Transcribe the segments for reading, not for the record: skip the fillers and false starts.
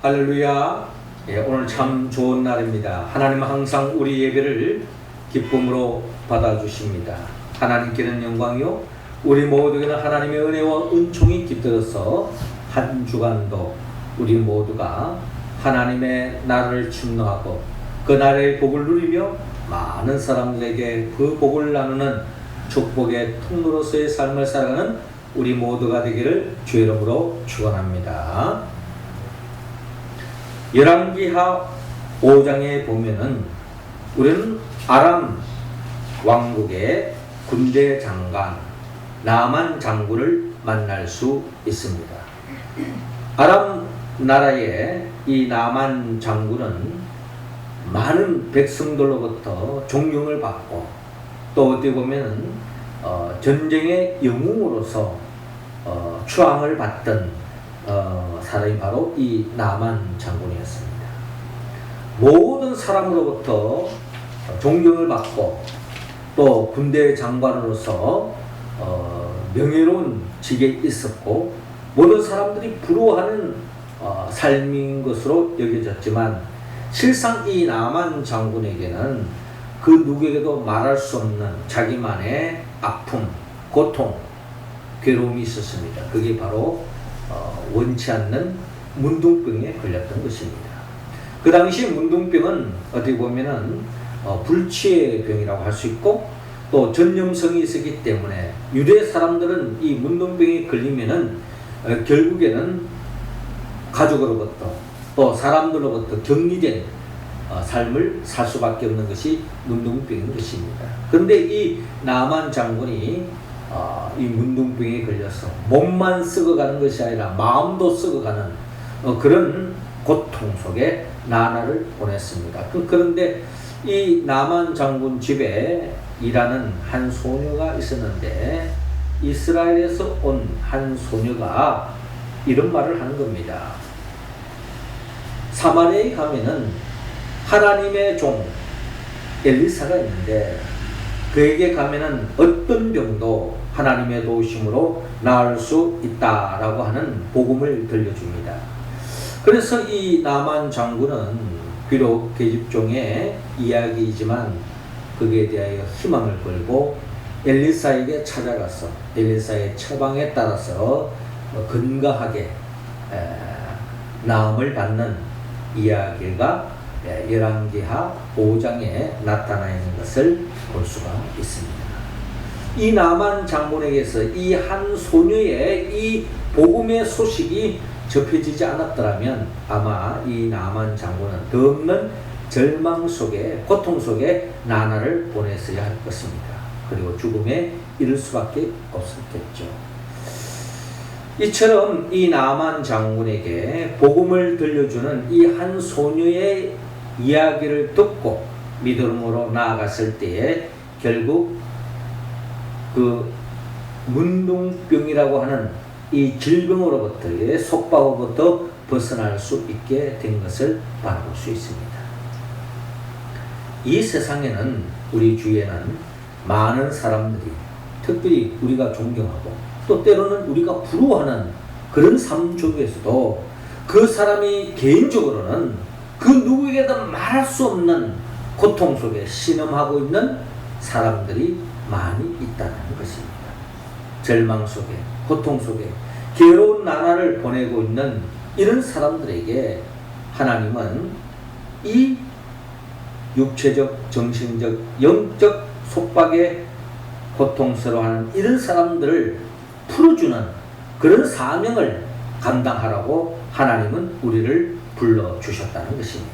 할렐루야. 오늘 참 좋은 날입니다. 하나님은 항상 우리 예배를 기쁨으로 받아주십니다. 하나님께는 영광이요 우리 모두에게는 하나님의 은혜와 은총이 깃들어서 한 주간도 우리 모두가 하나님의 나라를 침노하고 그 나라의 복을 누리며 많은 사람들에게 그 복을 나누는 축복의 통로로서의 삶을 살아가는 우리 모두가 되기를 주의 이름으로 축원합니다. 열왕기하 5장에 보면은 우리는 아람 왕국의 군대 장관 나만 장군을 만날 수 있습니다. 아람 나라의 이 나만 장군은 많은 백성들로부터 존경을 받고 또 어떻게 보면은 전쟁의 영웅으로서 추앙을 받던 사람이 바로 이 나만 장군이었습니다. 모든 사람으로부터 존경을 받고 또 군대 장관으로서 명예로운 직에 있었고 모든 사람들이 부러워하는 삶인 것으로 여겨졌지만 실상 이 나만 장군에게는 그 누구에게도 말할 수 없는 자기만의 아픔, 고통, 괴로움이 있었습니다. 그게 바로 원치 않는 문둥병에 걸렸던 것입니다. 그 당시 문둥병은 어떻게 보면은 불치의 병이라고 할 수 있고 또 전염성이 있었기 때문에 유대 사람들은 이 문둥병에 걸리면은 결국에는 가족으로부터 또 사람들로부터 격리된 삶을 살 수밖에 없는 것이 문둥병인 것입니다. 그런데 이 나만 장군이 이 문둥병에 걸려서 몸만 썩어가는 것이 아니라 마음도 썩어가는 그런 고통 속에 나날을 보냈습니다. 그런데 이 나만 장군 집에 일하는 한 소녀가 있었는데 이스라엘에서 온 한 소녀가 이런 말을 하는 겁니다. 사마리아에 가면은 하나님의 종 엘리사가 있는데 그에게 가면은 어떤 병도 하나님의 도우심으로 나을 수 있다라고 하는 복음을 들려줍니다. 그래서 이 나만 장군은 비록 계집종의 이야기이지만 그에 대하여 희망을 걸고 엘리사에게 찾아가서 엘리사의 처방에 따라서 건강하게 나음을 받는 이야기가 열왕기하 5장에 나타나 있는 것을 볼 수가 있습니다. 이 나만 장군에게서 이 한 소녀의 이 복음의 소식이 접해지지 않았더라면 아마 이 나만 장군은 더 없는 절망 속에 고통 속에 나날을 보냈어야 할 것입니다. 그리고 죽음에 이를 수밖에 없었겠죠. 이처럼 이 나만 장군에게 복음을 들려주는 이 한 소녀의 이야기를 듣고 믿음으로 나아갔을 때에 결국 그 문둥병이라고 하는 이 질병으로부터의 속박으로부터 벗어날 수 있게 된 것을 바라볼 수 있습니다. 이 세상에는 우리 주위에는 많은 사람들이 특별히 우리가 존경하고 또 때로는 우리가 부러워하는 그런 삶 중에서도 그 사람이 개인적으로는 그 누구에게도 말할 수 없는 고통 속에 신음하고 있는 사람들이 많이 있다는 것입니다. 절망 속에 고통 속에 괴로운 나날을 보내고 있는 이런 사람들에게 하나님은 이 육체적, 정신적, 영적 속박에 고통스러워하는 이런 사람들을 풀어주는 그런 사명을 감당하라고 하나님은 우리를 불러주셨다는 것입니다.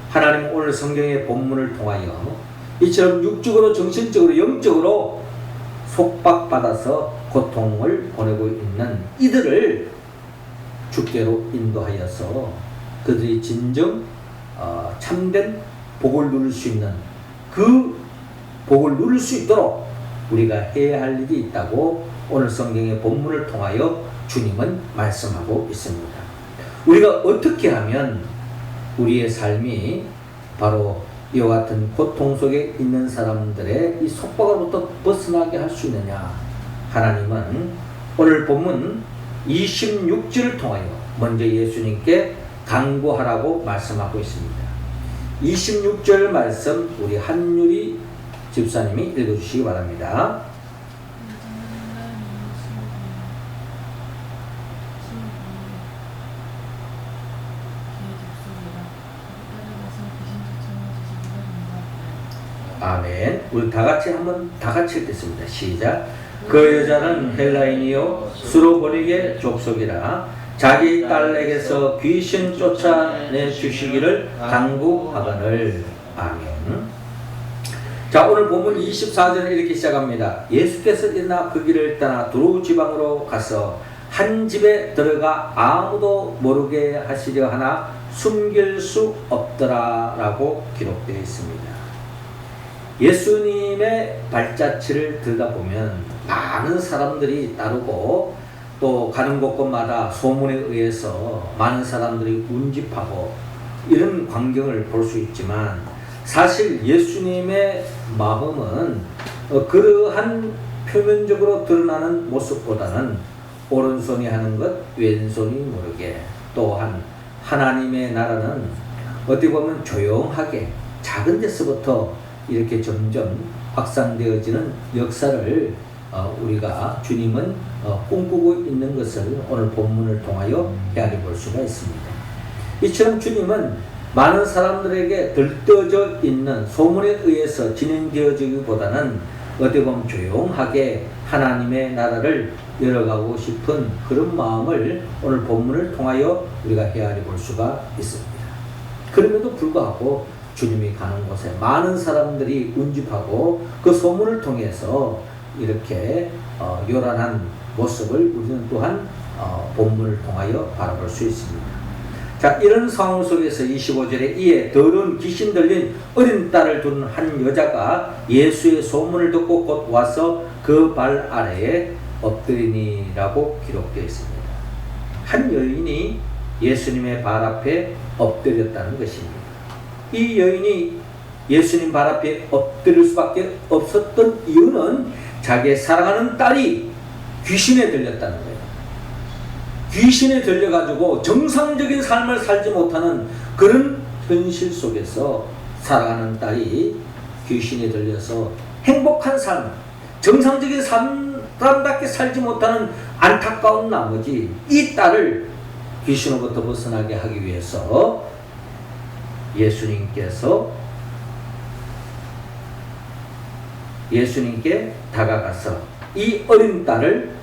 하나님은 오늘 성경의 본문을 통하여 이처럼 육적으로, 정신적으로, 영적으로 속박받아서 고통을 보내고 있는 이들을 주께로 인도하여서 그들이 진정 참된 복을 누릴 수 있는 그 복을 누릴 수 있도록 우리가 해야 할 일이 있다고 오늘 성경의 본문을 통하여 주님은 말씀하고 있습니다. 우리가 어떻게 하면 우리의 삶이 바로 이와 같은 고통 속에 있는 사람들의 이 속박으로부터 벗어나게 할 수 있느냐? 하나님은 오늘 본문 26절을 통하여 먼저 예수님께 강구하라고 말씀하고 있습니다. 26절 말씀 우리 한유리 집사님이 읽어주시기 바랍니다. 아멘. 우리 다 같이 읽겠습니다. 시작. 그 여자는 헬라인이요 수로보니게 족속이라 자기 딸에게서 귀신 쫓아내 주시기를 간구하거늘. 아멘. 자, 오늘 본문 24절을 이렇게 시작합니다. 예수께서 일어나 그 길을 떠나 두로 지방으로 가서 한 집에 들어가 아무도 모르게 하시려 하나 숨길 수 없더라 라고 기록되어 있습니다. 예수님의 발자취를 들다 보면 많은 사람들이 따르고 또 가는 곳곳마다 소문에 의해서 많은 사람들이 운집하고 이런 광경을 볼 수 있지만 사실 예수님의 마음은 그러한 표면적으로 드러나는 모습보다는 오른손이 하는 것 왼손이 모르게, 또한 하나님의 나라는 어떻게 보면 조용하게 작은 데서부터 이렇게 점점 확산되어지는 역사를 우리가 주님은 꿈꾸고 있는 것을 오늘 본문을 통하여 헤아려 볼 수가 있습니다. 이처럼 주님은 많은 사람들에게 들떠져 있는 소문에 의해서 진행되어지기보다는 어떻게 보면 조용하게 하나님의 나라를 열어가고 싶은 그런 마음을 오늘 본문을 통하여 우리가 헤아려 볼 수가 있습니다. 그럼에도 불구하고 주님이 가는 곳에 많은 사람들이 운집하고 그 소문을 통해서 이렇게 요란한 모습을 우리는 또한 본문을 통하여 바라볼 수 있습니다. 자, 이런 상황 속에서 25절에 이에 더러운 귀신 들린 어린 딸을 둔 한 여자가 예수의 소문을 듣고 곧 와서 그 발 아래에 엎드리니라고 기록되어 있습니다. 한 여인이 예수님의 발 앞에 엎드렸다는 것입니다. 이 여인이 예수님 발 앞에 엎드릴 수밖에 없었던 이유는 자기의 사랑하는 딸이 귀신에 들렸다는 거예요. 귀신에 들려가지고 정상적인 삶을 살지 못하는 그런 현실 속에서 사랑하는 딸이 귀신에 들려서 행복한 삶, 정상적인 사람답게 살지 못하는 안타까운 나머지 이 딸을 귀신으로부터 벗어나게 하기 위해서 예수님께 다가가서 이 어린 딸을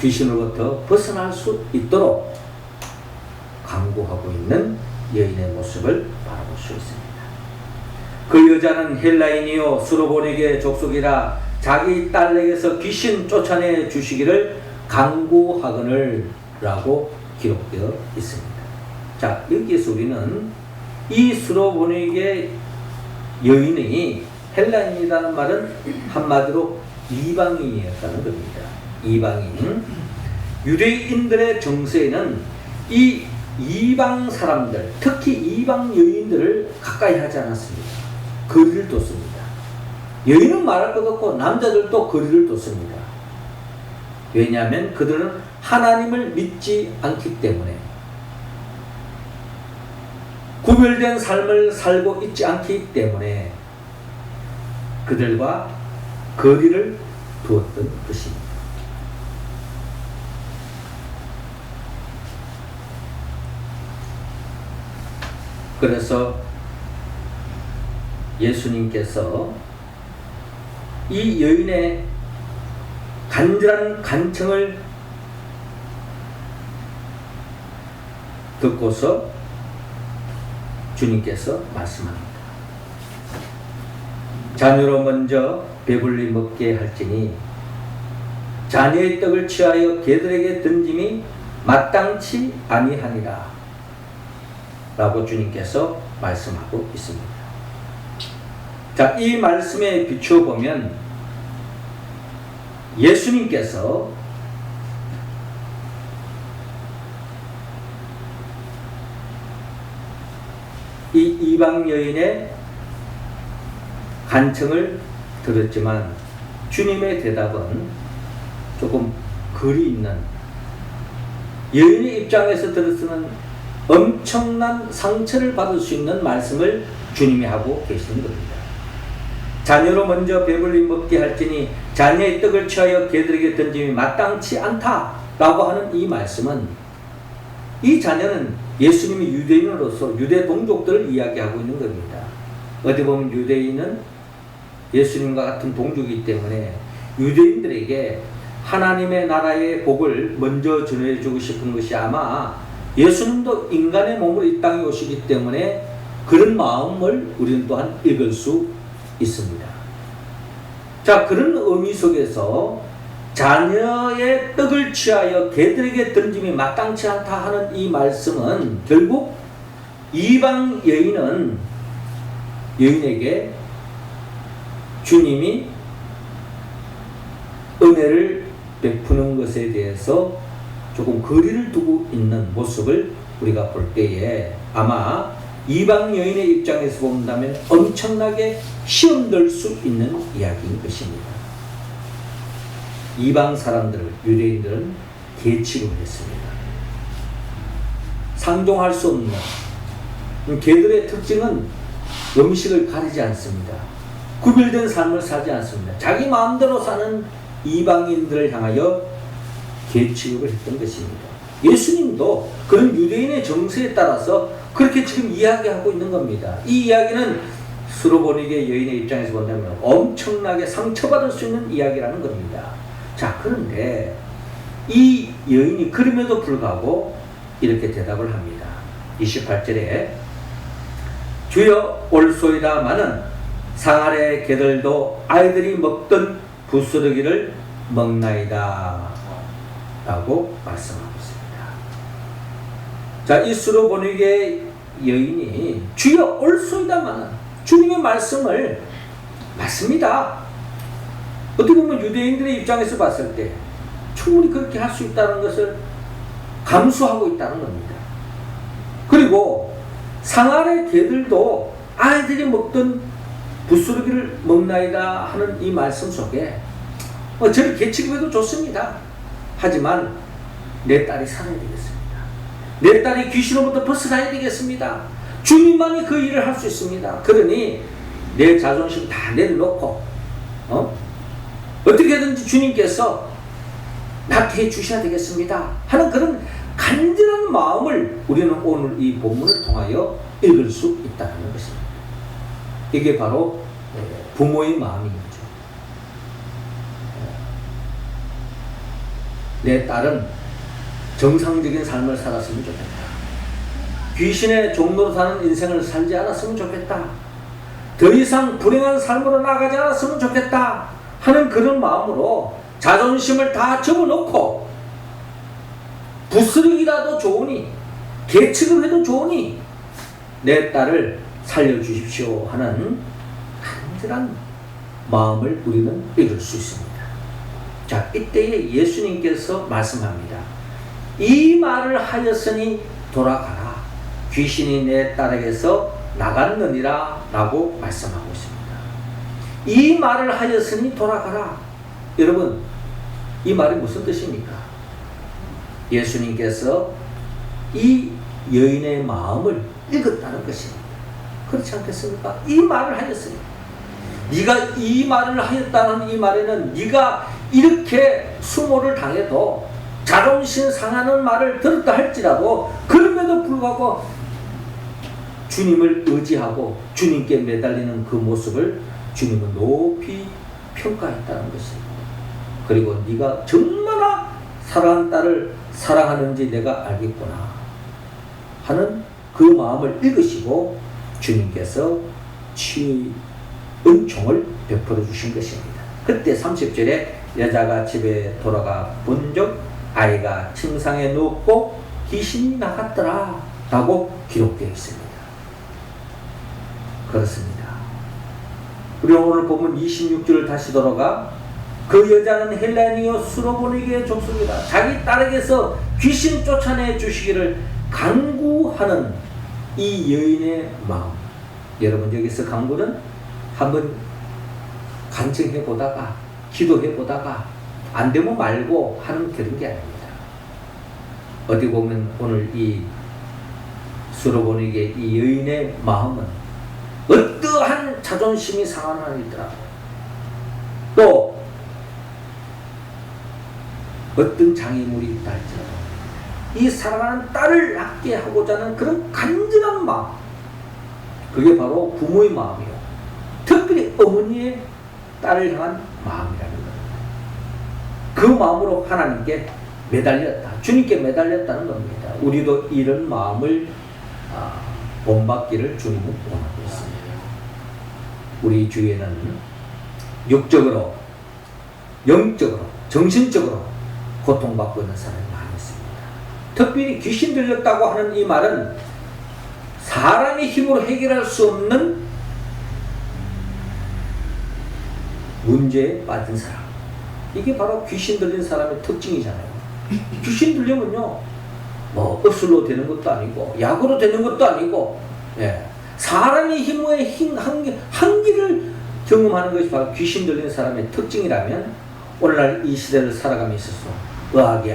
귀신으로부터 벗어날 수 있도록 간구하고 있는 여인의 모습을 바라볼 수 있습니다. 그 여자는 헬라인이요 수로보니게 족속이라 자기 딸에게서 귀신 쫓아내 주시기를 간구하거늘 라고 기록되어 있습니다. 자, 여기에서 우리는 이 수로보니게 여인이 헬라인이라는 말은 한마디로 이방인이었다는 겁니다. 이방인. 유대인들의 정서에는 이 이방 사람들, 특히 이방 여인들을 가까이 하지 않았습니다. 거리를 뒀습니다. 여인은 말할 것 없고 남자들도 거리를 뒀습니다. 왜냐하면 그들은 하나님을 믿지 않기 때문에, 구별된 삶을 살고 있지 않기 때문에 그들과 거리를 두었던 것입니다. 그래서 예수님께서 이 여인의 간절한 간청을 듣고서 주님께서 말씀합니다. 자녀로 먼저 배불리 먹게 할지니 자녀의 떡을 취하여 개들에게 던짐이 마땅치 아니하니라 라고 주님께서 말씀하고 있습니다. 자, 이 말씀에 비추어 보면 예수님께서 이 이방 여인의 간청을 들었지만 주님의 대답은 조금 거리 있는 여인의 입장에서 들었으면 엄청난 상처를 받을 수 있는 말씀을 주님이 하고 계시는 겁니다. 자녀로 먼저 배불리 먹게 할지니 자녀의 떡을 취하여 개들에게 던짐이 마땅치 않다라고 하는 이 말씀은, 이 자녀는 예수님이 유대인으로서 유대 동족들을 이야기하고 있는 겁니다. 어디 보면 유대인은 예수님과 같은 동족이기 때문에 유대인들에게 하나님의 나라의 복을 먼저 전해주고 싶은 것이, 아마 예수님도 인간의 몸으로 이 땅에 오시기 때문에 그런 마음을 우리는 또한 읽을 수 있습니다. 자, 그런 의미 속에서 자녀의 떡을 취하여 개들에게 던짐이 마땅치 않다 하는 이 말씀은, 결국 이방 여인에게 주님이 은혜를 베푸는 것에 대해서 조금 거리를 두고 있는 모습을 우리가 볼 때에, 아마 이방 여인의 입장에서 본다면 엄청나게 시험될 수 있는 이야기인 것입니다. 이방 사람들, 유대인들은 개취급을 했습니다. 상종할 수 없는, 개들의 특징은 음식을 가리지 않습니다. 구별된 삶을 살지 않습니다. 자기 마음대로 사는 이방인들을 향하여 개취급을 했던 것입니다. 예수님도 그런 유대인의 정서에 따라서 그렇게 지금 이야기하고 있는 겁니다. 이 이야기는 수로보니게 여인의 입장에서 본다면 엄청나게 상처받을 수 있는 이야기라는 겁니다. 자, 그런데 이 여인이 그럼에도 불구하고 이렇게 대답을 합니다. 28절에 주여 올소이다마는 상아래 개들도 아이들이 먹던 부스러기를 먹나이다 라고 말씀하고 있습니다. 자, 이 수로보니게 여인이 주여 올소이다마는 주님의 말씀을 맞습니다. 어떻게 보면 유대인들의 입장에서 봤을 때 충분히 그렇게 할 수 있다는 것을 감수하고 있다는 겁니다. 그리고 상아래 개들도 아이들이 먹던 부스러기를 먹나이다 하는 이 말씀 속에 저를 개취급해도 좋습니다. 하지만 내 딸이 살아야 되겠습니다. 내 딸이 귀신으로부터 벗어나야 되겠습니다. 주님만이 그 일을 할 수 있습니다. 그러니 내 자존심 다 내려놓고 어떻게든지 주님께서 낫게 해주셔야 되겠습니다 하는 그런 간절한 마음을 우리는 오늘 이 본문을 통하여 읽을 수 있다는 것입니다. 이게 바로 부모의 마음인 거죠. 내 딸은 정상적인 삶을 살았으면 좋겠다. 귀신의 종로로 사는 인생을 살지 않았으면 좋겠다. 더 이상 불행한 삶으로 나가지 않았으면 좋겠다 하는 그런 마음으로 자존심을 다 접어놓고 부스러기라도 좋으니 개취급해도 좋으니 내 딸을 살려주십시오 하는 간절한 마음을 우리는 읽을 수 있습니다. 자, 이때에 예수님께서 말씀합니다. 이 말을 하였으니 돌아가라. 귀신이 내 딸에게서 나갔느니라 라고 말씀하고 있습니다. 이 말을 하였으니 돌아가라. 여러분, 이 말이 무슨 뜻입니까? 예수님께서 이 여인의 마음을 읽었다는 것입니다. 그렇지 않겠습니까? 이 말을 하였으니, 네가 이 말을 하였다는 이 말에는 네가 이렇게 수모를 당해도 자존심 상하는 말을 들었다 할지라도 그럼에도 불구하고 주님을 의지하고 주님께 매달리는 그 모습을 주님은 높이 평가했다는 것입니다. 그리고 네가 정말로 사랑하는 딸을 사랑하는지 내가 알겠구나 하는 그 마음을 읽으시고 주님께서 치유의 은총을 베풀어 주신 것입니다. 그때 30절에 여자가 집에 돌아가 본즉 아이가 침상에 누웠고 귀신이 나갔더라 라고 기록되어 있습니다. 그렇습니다. 우리 오늘 보면 26절을 다시 돌아가 그 여자는 헬라니요 수로보니게의 족속이다. 자기 딸에게서 귀신 쫓아내 주시기를 간구하는 이 여인의 마음. 여러분, 여기서 간구는 한번 간청해 보다가 기도해 보다가 안 되면 말고 하는 그런 게 아닙니다. 어디 보면 오늘 이 수로보니게 이 여인의 마음은 어떠한 자존심이 상한 한이 있더라고요. 또 어떤 장애물이 있다 할지라도 이 사랑하는 딸을 낳게 하고자 하는 그런 간절한 마음, 그게 바로 부모의 마음이요, 특별히 어머니의 딸을 향한 마음이라는 겁니다. 그 마음으로 하나님께 매달렸다, 주님께 매달렸다는 겁니다. 우리도 이런 마음을 본받기를 주님은 원하고 있습니다. 우리 주위에는 육적으로, 영적으로, 정신적으로 고통받고 있는 사람이 많이 있습니다. 특별히 귀신 들렸다고 하는 이 말은 사람의 힘으로 해결할 수 없는 문제에 빠진 사람, 이게 바로 귀신 들린 사람의 특징이잖아요. 귀신 들리면요, 뭐 읍술로 되는 것도 아니고 약으로 되는 것도 아니고, 사람의 힘의 한계를 경험하는 것이 바로 귀신 들린 사람의 특징이라면, 오늘날 이 시대를 살아감에 있어서 의학이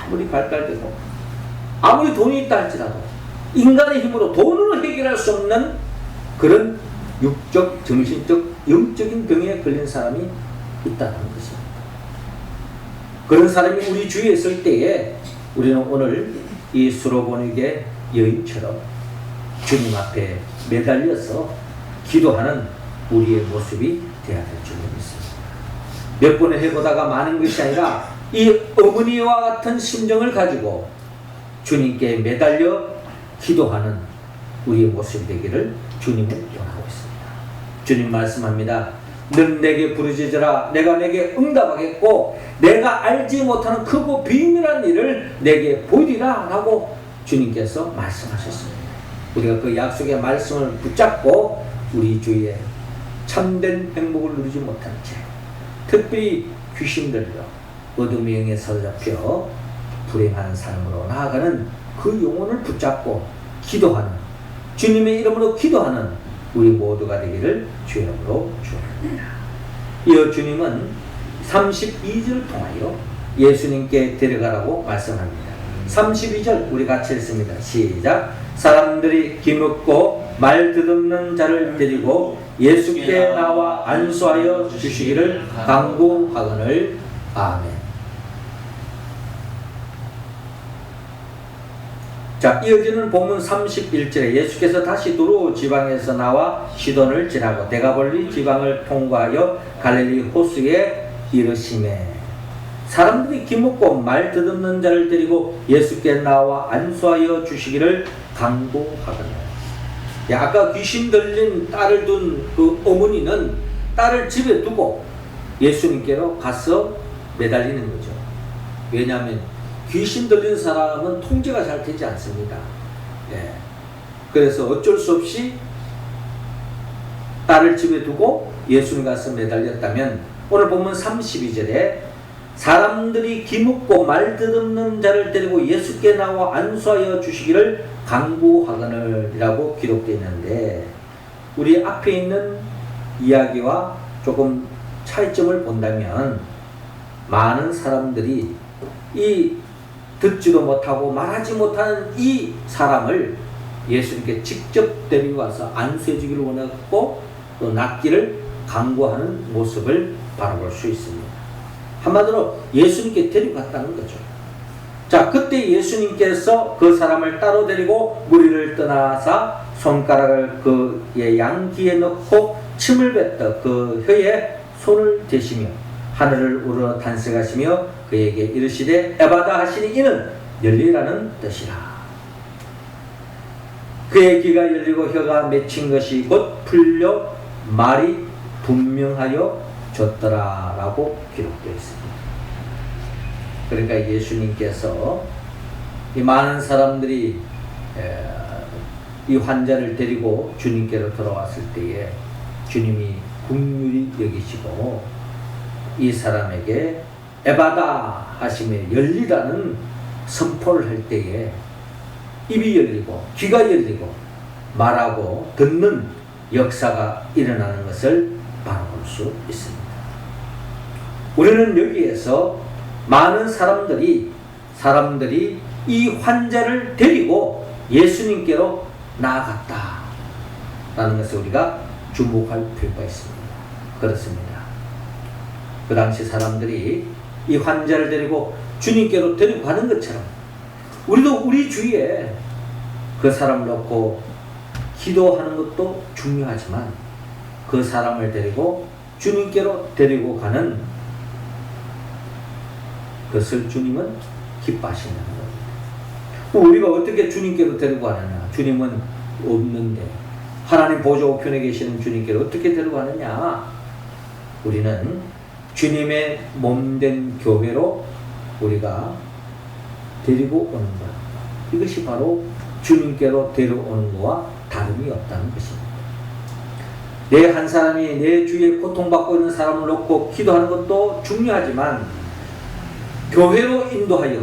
아무리 발달되고 아무리 돈이 있다 할지라도 인간의 힘으로, 돈으로 해결할 수 없는 그런 육적, 정신적, 영적인 병에 걸린 사람이 있다는 것입니다. 그런 사람이 우리 주위에 있을 때에 우리는 오늘 이 수로보니게 여인처럼 주님 앞에 매달려서 기도하는 우리의 모습이 되어야 될 줄 믿습니다. 몇 번을 해보다가 많은 것이 아니라 이 어머니와 같은 심정을 가지고 주님께 매달려 기도하는 우리의 모습이 되기를 주님은 원하고 있습니다. 주님 말씀합니다. 넌 내게 부르짖으라 내가 내게 응답하겠고 내가 알지 못하는 크고 비밀한 일을 내게 보이리라 라고 주님께서 말씀하셨습니다. 우리가 그 약속의 말씀을 붙잡고 우리 주위에 참된 행복을 누리지 못한 채, 특별히 귀신 들려 어둠의 영에 사로잡혀 불행한 삶으로 나아가는 그 영혼을 붙잡고 기도하는, 주님의 이름으로 기도하는 우리 모두가 되기를 주의 이름으로 축원합니다. 이어 주님은 32절 통하여 예수님께 데려가라고 말씀합니다. 32절 우리 같이 읽습니다. 시작. 사람들이 기묻고 말 듣없는 자를 데리고 예수께 나와 안수하여 주시기를 간구하거늘. 아멘. 자, 이어지는 본문 31절에 예수께서 다시 두로 지방에서 나와 시돈을 지나고 데가볼리 지방을 통과하여 갈릴리 호수에 이르시매 사람들이 기묻고 말 듣없는 자를 데리고 예수께 나와 안수하여 주시기를 간구하거늘. 아까 귀신 들린 딸을 둔 그 어머니는 딸을 집에 두고 예수님께로 가서 매달리는 거죠. 왜냐하면 귀신 들린 사람은 통제가 잘 되지 않습니다. 그래서 어쩔 수 없이 딸을 집에 두고 예수님 가서 매달렸다면, 오늘 보면 32절에 사람들이 기묻고 말 듣없는 자를 데리고 예수께 나와 안수하여 주시기를 간구하거늘이라고 기록되어 있는데, 우리 앞에 있는 이야기와 조금 차이점을 본다면, 많은 사람들이 이 듣지도 못하고 말하지 못하는 이 사람을 예수님께 직접 데리고 와서 안수해 주기를 원했고 또 낫기를 간구하는 모습을 바라볼 수 있습니다. 한마디로 예수님께 데리고 갔다는 거죠. 자, 그때 예수님께서 그 사람을 따로 데리고 무리를 떠나사 손가락을 그의 양귀에 넣고 침을 뱉어 그 혀에 손을 대시며 하늘을 우러러 탄식하시며 그에게 이르시되 에바다 하시니 이는 열리라는 뜻이라. 그의 귀가 열리고 혀가 맺힌 것이 곧 풀려 말이 분명하여 졌더라 라고 기록되어 있습니다. 그러니까 예수님께서 이 많은 사람들이 이 환자를 데리고 주님께로 돌아왔을 때에 주님이 긍휼히 여기시고 이 사람에게 에바다 하시며 열리라는 선포를 할 때에 입이 열리고 귀가 열리고 말하고 듣는 역사가 일어나는 것을 바라볼 수 있습니다. 우리는 여기에서 많은 사람들이 이 환자를 데리고 예수님께로 나아갔다 라는 것을 우리가 주목할 필요가 있습니다. 그렇습니다. 그 당시 사람들이 이 환자를 데리고 주님께로 데리고 가는 것처럼 우리도 우리 주위에 그 사람을 놓고 기도하는 것도 중요하지만 그 사람을 데리고 주님께로 데리고 가는 그것을 주님은 기뻐하신다는 겁니다. 우리가 어떻게 주님께로 데리고 가느냐? 주님은 없는데 하나님 보좌 우편에 계시는 주님께로 어떻게 데리고 가느냐? 우리는 주님의 몸된 교회로 우리가 데리고 오는 것, 이것이 바로 주님께로 데려오는 것과 다름이 없다는 것입니다. 내 한 사람이 내 주위에 고통받고 있는 사람을 놓고 기도하는 것도 중요하지만 교회로 인도하여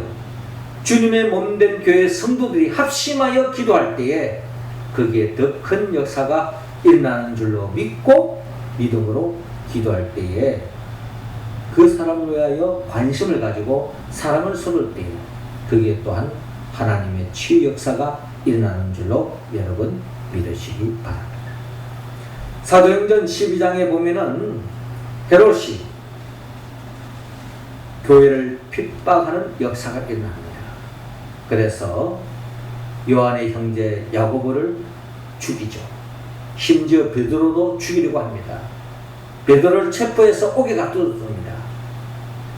주님의 몸된 교회 성도들이 합심하여 기도할 때에 거기에 더 큰 역사가 일어나는 줄로 믿고 믿음으로 기도할 때에 그 사람을 위하여 관심을 가지고 사랑을 쏟을 때에 거기에 또한 하나님의 치유 역사가 일어나는 줄로 여러분 믿으시기 바랍니다. 사도행전 12장에 보면은 헤롯이 교회를 핍박하는 역사가 일어납니다. 그래서 요한의 형제 야고보를 죽이죠. 심지어 베드로도 죽이려고 합니다. 베드로를 체포해서 옥에 가두었습니다.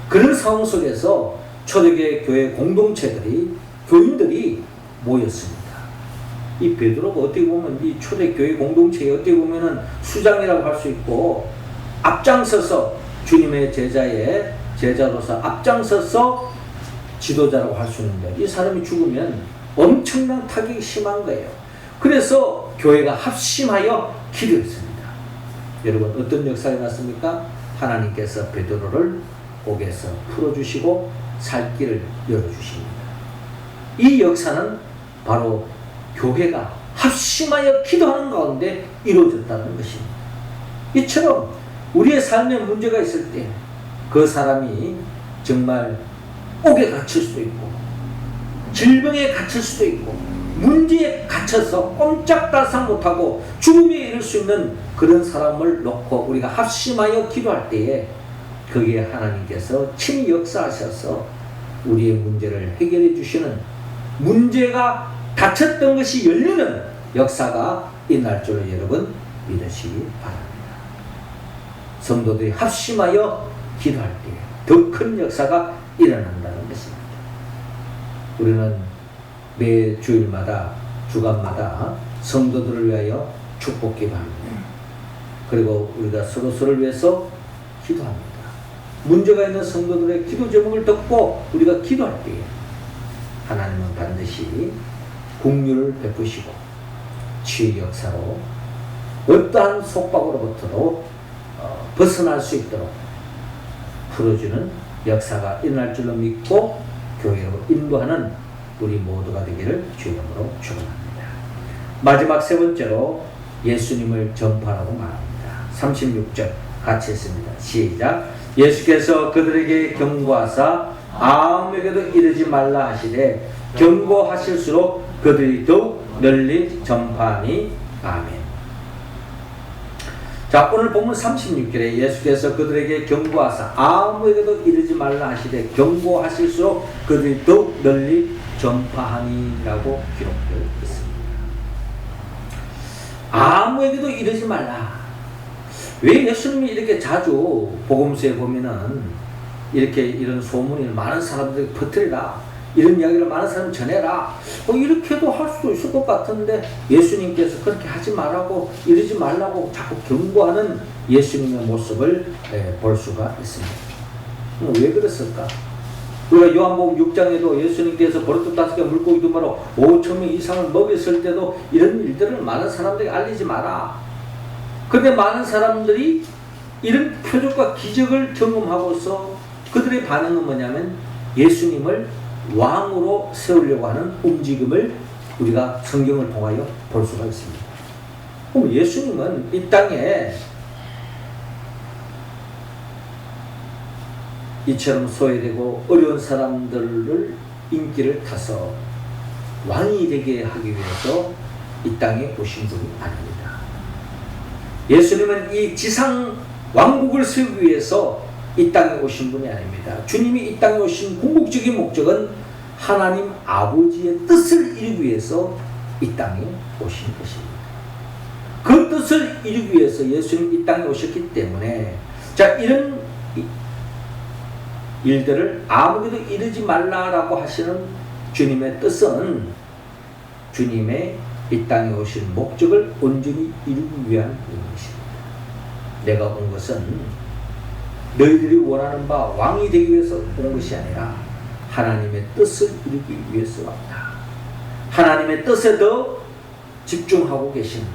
그런 상황 속에서 초대교회 교회 공동체들이 교인들이 모였습니다. 이 베드로가 어떻게 보면 이 초대교회 공동체에 어떻게 보면은 수장이라고 할 수 있고 앞장서서 주님의 제자로서 앞장서서 지도자라고 할 수 있는데 이 사람이 죽으면 엄청난 타격이 심한 거예요. 그래서 교회가 합심하여 기도했습니다. 여러분 어떤 역사가 났습니까? 하나님께서 베드로를 옥에서 풀어주시고 살 길을 열어주십니다. 이 역사는 바로 교회가 합심하여 기도하는 가운데 이루어졌다는 것입니다. 이처럼 우리의 삶에 문제가 있을 때 그 사람이 정말 옥에 갇힐 수도 있고 질병에 갇힐 수도 있고 문제에 갇혀서 꼼짝달싹 못하고 죽음에 이를 수 있는 그런 사람을 놓고 우리가 합심하여 기도할 때에 거기에 하나님께서 친히 역사하셔서 우리의 문제를 해결해 주시는 문제가 닫혔던 것이 열리는 역사가 일어날 줄을 여러분 믿으시기 바랍니다. 성도들이 합심하여 기도할 때 더 큰 역사가 일어난다는 것입니다. 우리는 매 주일마다 주간마다 성도들을 위하여 축복 기도합니다. 그리고 우리가 서로서로를 위해서 기도합니다. 문제가 있는 성도들의 기도 제목을 듣고 우리가 기도할 때에 하나님은 반드시 긍휼을 베푸시고 치유 역사로 어떠한 속박으로부터도 벗어날 수 있도록 풀어주는 역사가 일어날 줄로 믿고 교회로 인도하는 우리 모두가 되기를 주 이름으로 축원합니다. 마지막 세 번째로 예수님을 전파하라고 말합니다. 36절 같이 했습니다. 시작. 예수께서 그들에게 경고하사 아무에게도 이르지 말라 하시되 경고하실수록 그들이 더욱 널리 전파하니 아멘. 자, 오늘 본문 36절에 예수께서 그들에게 경고하사 아무에게도 이르지 말라 하시되 경고하실수록 그들이 더욱 널리 전파하니라고 기록되어 있습니다. 아무에게도 이르지 말라. 왜 예수님이 이렇게 자주 복음서에 보면은 이렇게 이런 소문을 많은 사람들에게 퍼뜨리라, 이런 이야기를 많은 사람 전해라, 이렇게도 할 수도 있을 것 같은데 예수님께서 그렇게 하지 말라고 이러지 말라고 자꾸 경고하는 예수님의 모습을 볼 수가 있습니다. 왜 그랬을까? 우리가 요한복음 6장에도 예수님께서 버릇 5개 물고기 2마리로 5,000명 이상을 먹였을 때도 이런 일들을 많은 사람들에게 알리지 마라. 그런데 많은 사람들이 이런 표적과 기적을 경험하고서 그들의 반응은 뭐냐면 예수님을 왕으로 세우려고 하는 움직임을 우리가 성경을 통하여 볼 수가 있습니다. 그럼 예수님은 이 땅에 이처럼 소외되고 어려운 사람들을 인기를 타서 왕이 되게 하기 위해서 이 땅에 오신 분이 아닙니다. 예수님은 이 지상 왕국을 세우기 위해서 이 땅에 오신 분이 아닙니다. 주님이 이 땅에 오신 궁극적인 목적은 하나님 아버지의 뜻을 이루기 위해서 이 땅에 오신 것입니다. 그 뜻을 이루기 위해서 예수님 이 땅에 오셨기 때문에 자, 이런 일들을 아무에도 이르지 말라라고 하시는 주님의 뜻은 주님의 이 땅에 오신 목적을 온전히 이루기 위한 것입니다. 내가 온 것은 너희들이 원하는 바 왕이 되기 위해서 온 것이 아니라 하나님의 뜻을 이루기 위해서 왔다. 하나님의 뜻에 더 집중하고 계시는,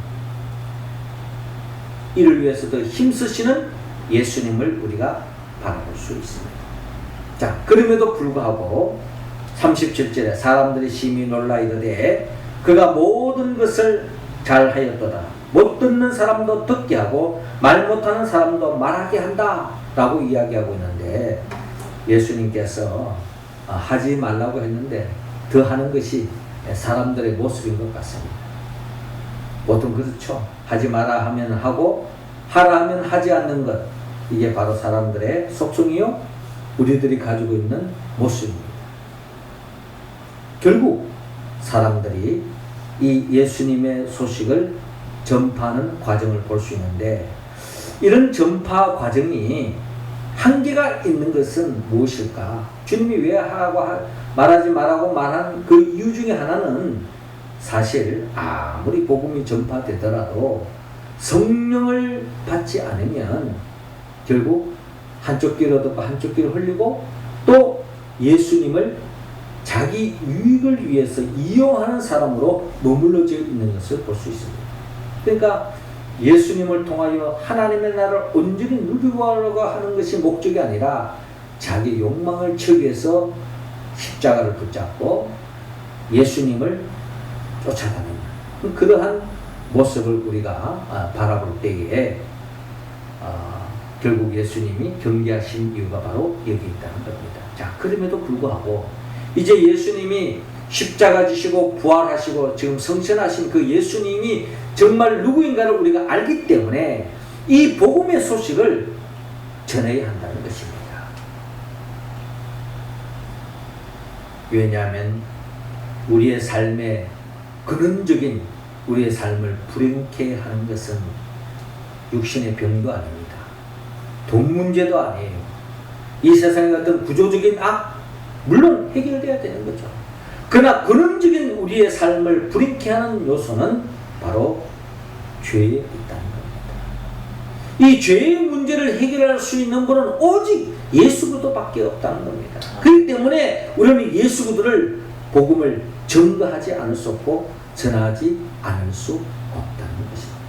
이를 위해서 더 힘쓰시는 예수님을 우리가 바라볼 수 있습니다. 자, 그럼에도 불구하고 37절에 사람들이 심히 놀라 이르되 그가 모든 것을 잘하였도다. 못 듣는 사람도 듣게 하고 말 못하는 사람도 말하게 한다 라고 이야기하고 있는데, 예수님께서 하지 말라고 했는데 더 하는 것이 사람들의 모습인 것 같습니다. 보통 그렇죠. 하지 마라 하면 하고 하라 하면 하지 않는 것, 이게 바로 사람들의 속성이요 우리들이 가지고 있는 모습입니다. 결국 사람들이 이 예수님의 소식을 전파하는 과정을 볼 수 있는데, 이런 전파 과정이 한계가 있는 것은 무엇일까? 주님이 왜 하라고 말하지 말라고 말한 그 이유 중에 하나는 사실 아무리 복음이 전파되더라도 성령을 받지 않으면 결국 한쪽 귀로 듣고 한쪽 귀로 흘리고 또 예수님을 자기 유익을 위해서 이용하는 사람으로 머물러져 있는 것을 볼 수 있습니다. 그러니까 예수님을 통하여 하나님의 나라를 온전히 누리고 하는 것이 목적이 아니라 자기 욕망을 채우기 위해서 십자가를 붙잡고 예수님을 쫓아다니는 그러한 모습을 우리가 바라볼 때에 결국 예수님이 경계하신 이유가 바로 여기 있다는 겁니다. 자, 그럼에도 불구하고 이제 예수님이 십자가 지시고 부활하시고 지금 성천하신 그 예수님이 정말 누구인가를 우리가 알기 때문에 이 복음의 소식을 전해야 한다는 것입니다. 왜냐하면 우리의 삶의 근원적인 우리의 삶을 불행케 하는 것은 육신의 병도 아닙니다. 돈 문제도 아니에요. 이 세상의 어떤 구조적인 악, 물론 해결돼야 되는 거죠. 그러나 근원적인 우리의 삶을 불행케 하는 요소는 바로 죄에 있다는 겁니다. 이 죄의 문제를 해결할 수 있는 분은 오직 예수 그리스도밖에 없다는 겁니다. 그렇기 때문에 우리는 예수 그리스도를 복음을 전가하지 않을 수 없고 전하지 않을 수 없다는 것입니다.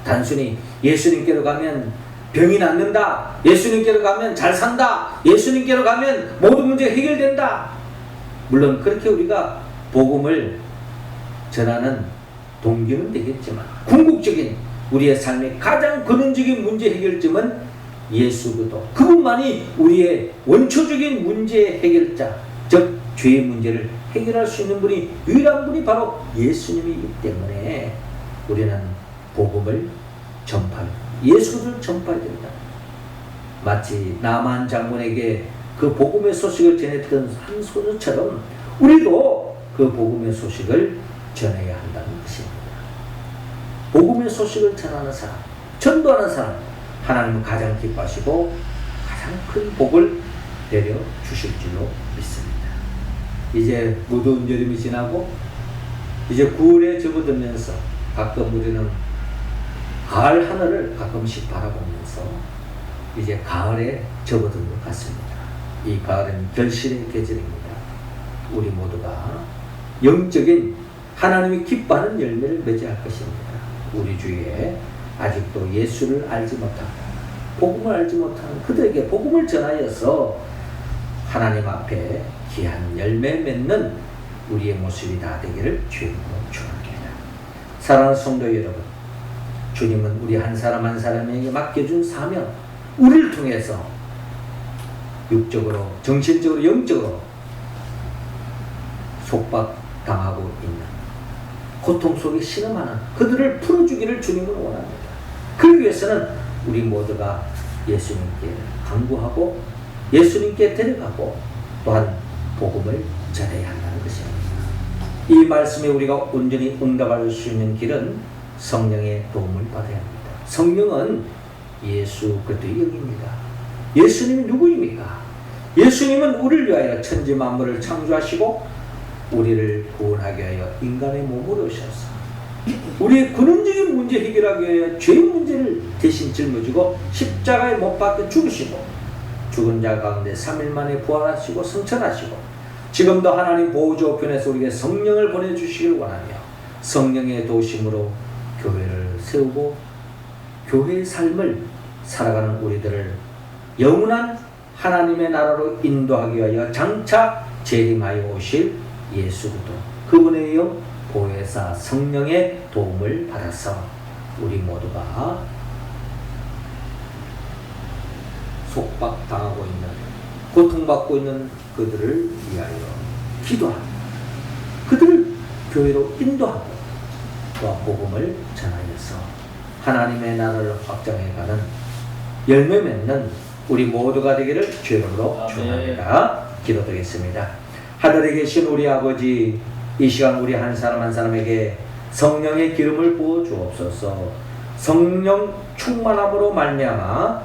단순히 예수님께로 가면 병이 낫는다, 예수님께로 가면 잘 산다, 예수님께로 가면 모든 문제가 해결된다. 물론 그렇게 우리가 복음을 전하는 동기는 되겠지만 궁극적인 우리의 삶의 가장 근원적인 문제 해결점은 예수 그리스도, 그분만이 우리의 원초적인 문제 해결자, 즉 죄의 문제를 해결할 수 있는 분이, 유일한 분이 바로 예수님이기 때문에 우리는 복음을 전파해야, 예수 그리스도를 전파해야 된다. 마치 나만 장군에게 그 복음의 소식을 전했던 한 소녀처럼 우리도 그 복음의 소식을 전해야 한다는 것입니다. 복음의 소식을 전하는 사람, 전도하는 사람, 하나님은 가장 기뻐하시고 가장 큰 복을 내려 주실 줄로 믿습니다. 이제 무더운 여름이 지나고 이제 9월에 접어들면서 가끔 우리는 가을 하늘을 가끔씩 바라보면서 이제 가을에 접어든 것 같습니다. 이 가을은 결실의 계절입니다. 우리 모두가 영적인 하나님이 기뻐하는 열매를 맺어야 할 것입니다. 우리 주위에 아직도 예수를 알지 못하고 복음을 알지 못하는 그들에게 복음을 전하여서 하나님 앞에 귀한 열매 맺는 우리의 모습이 다 되기를 주님으로 축원합니다. 사랑하는 성도 여러분, 주님은 우리 한 사람 한 사람에게 맡겨준 사명, 우리를 통해서 육적으로, 정신적으로, 영적으로 속박당하고 있는 고통 속에 신음하는 그들을 풀어주기를 주님은 원합니다. 그러기 위해서는 우리 모두가 예수님께 간구하고 예수님께 데려가고 또한 복음을 전해야 한다는 것입니다. 이 말씀에 우리가 온전히 응답할 수 있는 길은 성령의 도움을 받아야 합니다. 성령은 예수 그리스도의 영입니다. 예수님이 누구입니까? 예수님은 우리를 위하여 천지 만물을 창조하시고 우리를 구원하기 위하여 인간의 몸으로 오셔서 우리의 근원적인 문제 해결하기 위하여 죄의 문제를 대신 짊어지고 십자가에 못 박혀 죽으시고 죽은 자 가운데 3일 만에 부활하시고 승천하시고 지금도 하나님 보호자 우편에서 우리에게 성령을 보내주시길 원하며 성령의 도심으로 교회를 세우고 교회의 삶을 살아가는 우리들을 영원한 하나님의 나라로 인도하기 위하여 장차 재림하여 오실 예수 그리스도 그분의 영 보혜사 성령의 도움을 받아서 우리 모두가 속박당하고 있는 고통받고 있는 그들을 위하여 기도하고 그들을 교회로 인도하고 또 복음을 전하여서 하나님의 나라를 확장해가는 열매 맺는 우리 모두가 되기를 주님으로 축원합니다. 기도드리겠습니다. 하늘에 계신 우리 아버지, 이 시간 우리 한 사람 한 사람에게 성령의 기름을 부어 주옵소서. 성령 충만함으로 말미암아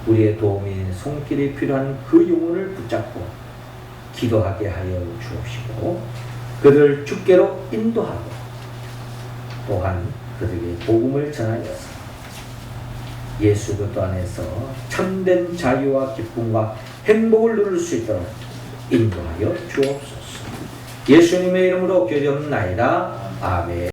우리의 도움이 손길이 필요한 그 영혼을 붙잡고 기도하게 하여 주옵시고 그들을 주께로 인도하고 또한 그들에게 복음을 전하여서 예수 그리스도 안에서 참된 자유와 기쁨과 행복을 누릴 수 있도록 인도하여 주옵소서. 예수님의 이름으로 기도하옵나이다. 아멘.